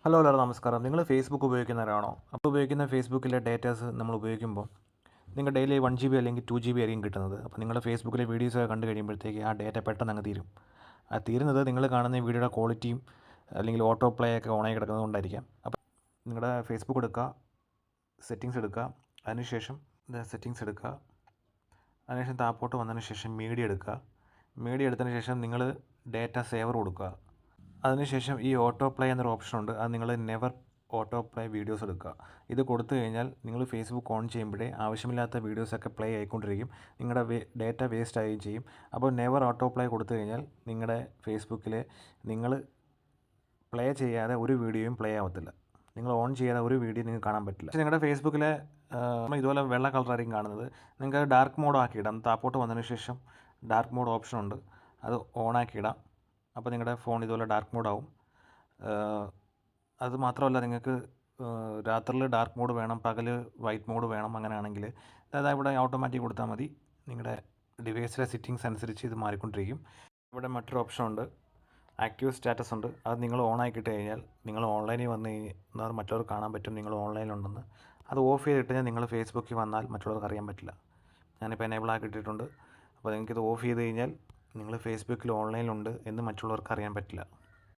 Hello നമസ്കാരം. നിങ്ങൾ Facebook ഉപയോഗിക്കുന്നവരാണോ? അപ്പോൾ ഉപയോഗിക്കുന്ന ഫേസ്ബുക്കിലെ ഡേറ്റാസ് നമ്മൾ ഉപയോഗിക്കുമ്പോൾ നിങ്ങൾ ഡെയിലി 1 GB അല്ലെങ്കിൽ 2 GB ആയിരിക്കും കിട്ടുന്നത്. അപ്പോൾ നിങ്ങളുടെ ഫേസ്ബുക്കിലെ വീഡിയോസൊക്കെ കണ്ടു കഴിയുമ്പോഴത്തേക്ക് ആ ഡേറ്റ പെട്ടെന്ന് അങ്ങ് തീരും. ആ തീരുന്നത് നിങ്ങൾ കാണുന്ന ഈ വീഡിയോയുടെ ക്വാളിറ്റിയും അല്ലെങ്കിൽ ഓട്ടോ പ്ലേ ഒക്കെ ഓണായി കിടക്കുന്നത് കൊണ്ടായിരിക്കാം. അപ്പോൾ നിങ്ങളുടെ ഫേസ്ബുക്ക് എടുക്കുക, സെറ്റിങ്സ് എടുക്കുക, അതിനുശേഷം സെറ്റിങ്സ് എടുക്കുക, അതിനുശേഷം താപ്പോട്ട് വന്നതിന് ശേഷം മീഡിയ എടുക്കുക. മീഡിയ എടുത്തതിന് ശേഷം നിങ്ങൾ ഡേറ്റ സേവർ കൊടുക്കുക. അതിനുശേഷം ഈ ഓട്ടോ പ്ലേ എന്നൊരു ഓപ്ഷൻ ഉണ്ട്. അത് നിങ്ങൾ നെവർ ഓട്ടോ പ്ലേ വീഡിയോസ് എടുക്കുക. ഇത് കൊടുത്തു കഴിഞ്ഞാൽ നിങ്ങൾ ഫേസ്ബുക്ക് ഓൺ ചെയ്യുമ്പോഴേ ആവശ്യമില്ലാത്ത വീഡിയോസൊക്കെ പ്ലേ ആയിക്കൊണ്ടിരിക്കും. നിങ്ങളുടെ ഡേറ്റ വേസ്റ്റ് ആവുകയും ചെയ്യും. അപ്പോൾ നെവർ ഓട്ടോ പ്ലേ കൊടുത്തു കഴിഞ്ഞാൽ നിങ്ങളുടെ ഫേസ്ബുക്കിൽ നിങ്ങൾ പ്ലേ ചെയ്യാതെ ഒരു വീഡിയോയും പ്ലേ ആവത്തില്ല. നിങ്ങൾ ഓൺ ചെയ്യാതെ ഒരു വീഡിയോ നിങ്ങൾക്ക് കാണാൻ പറ്റില്ല. പക്ഷേ നിങ്ങളുടെ ഫേസ്ബുക്കിലെ ഇതുപോലെ വെള്ള കളറായിരിക്കും കാണുന്നത്. നിങ്ങൾക്ക് ഡാർക്ക് മോഡ് ആക്കിയിടാം. താപ്പോട്ട് വന്നതിന് ശേഷം ഡാർക്ക് മോഡ് ഓപ്ഷൻ ഉണ്ട്, അത് ഓൺ ആക്കിയിടാം. അപ്പോൾ നിങ്ങളുടെ ഫോൺ ഇതുപോലെ ഡാർക്ക് മോഡാവും. അത് മാത്രമല്ല, നിങ്ങൾക്ക് രാത്രിയിൽ ഡാർക്ക് മോഡ് വേണം, പകൽ വൈറ്റ് മോഡ് വേണം. അങ്ങനെയാണെങ്കിൽ അതായത് ഇവിടെ ഓട്ടോമാറ്റിക് കൊടുത്താൽ മതി. നിങ്ങളുടെ ഡിവൈസിലെ സെറ്റിങ്സ് അനുസരിച്ച് ഇത് മാറിക്കൊണ്ടിരിക്കും. ഇവിടെ മറ്റൊരു ഓപ്ഷൻ ഉണ്ട്, ആക്റ്റീവ് സ്റ്റാറ്റസ് ഉണ്ട്. അത് നിങ്ങൾ ഓൺ ആക്കിയിട്ട് കഴിഞ്ഞാൽ നിങ്ങൾ ഓൺലൈനിൽ വന്ന് കഴിഞ്ഞാൽ മറ്റുള്ളവർക്ക് കാണാൻ പറ്റും നിങ്ങൾ ഓൺലൈനിലുണ്ടെന്ന്. അത് ഓഫ് ചെയ്തിട്ട് കഴിഞ്ഞാൽ നിങ്ങൾ ഫേസ്ബുക്കിൽ വന്നാൽ മറ്റുള്ളവർക്ക് അറിയാൻ പറ്റില്ല. ഞാനിപ്പോൾ എനേബിൾ ആക്കിയിട്ടിട്ടുണ്ട്. അപ്പോൾ നിങ്ങൾക്കിത് ഓഫ് ചെയ്ത് കഴിഞ്ഞാൽ നിങ്ങൾ ഫേസ്ബുക്കിൽ ഓൺലൈനിലുണ്ട് എന്ന് മറ്റുള്ളവർക്ക് അറിയാൻ പറ്റില്ല.